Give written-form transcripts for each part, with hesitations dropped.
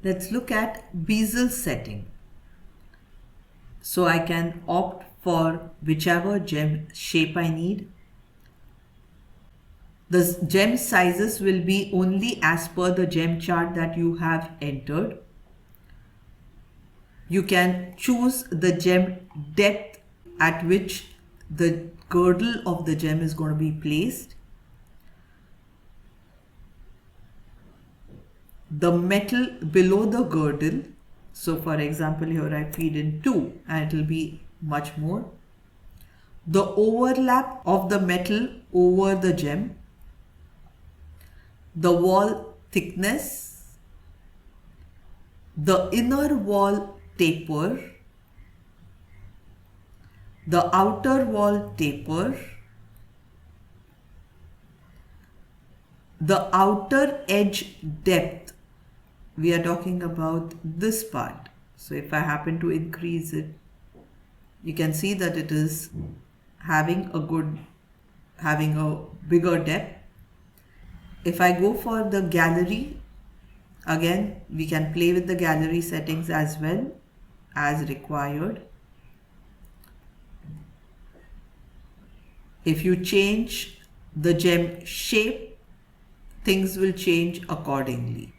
Let's look at bezel setting. So I can opt for whichever gem shape I need. The gem sizes will be only as per the gem chart that you have entered. You can choose the gem depth at which the girdle of the gem is going to be placed. The metal below the girdle. So for example, here I feed in 2 and it will be much more. The overlap of the metal over the gem. The wall thickness. The inner wall taper. The outer wall taper. The outer edge depth. We are talking about this part. So if I happen to increase it, you can see that it is having a bigger depth. If I go for the gallery, again, we can play with the gallery settings as well as required. If you change the gem shape, things will change accordingly.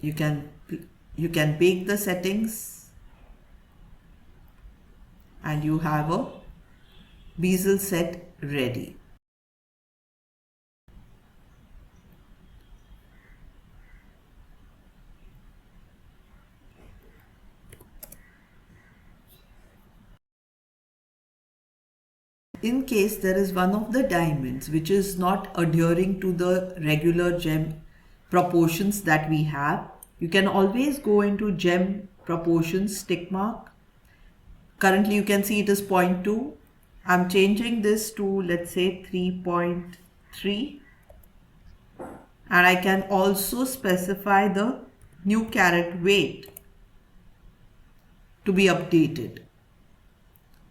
You can bake the settings and you have a bezel set ready. In case there is one of the diamonds which is not adhering to the regular gem proportions that we have, you can always go into gem proportions tick mark. Currently you can see it is 0.2. I'm changing this to, let's say, 3.3, and I can also specify the new carat weight to be updated.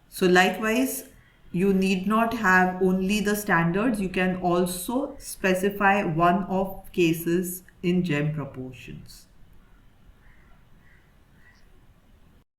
So likewise, you need not have only the standards, you can also specify one-off cases in gem proportions.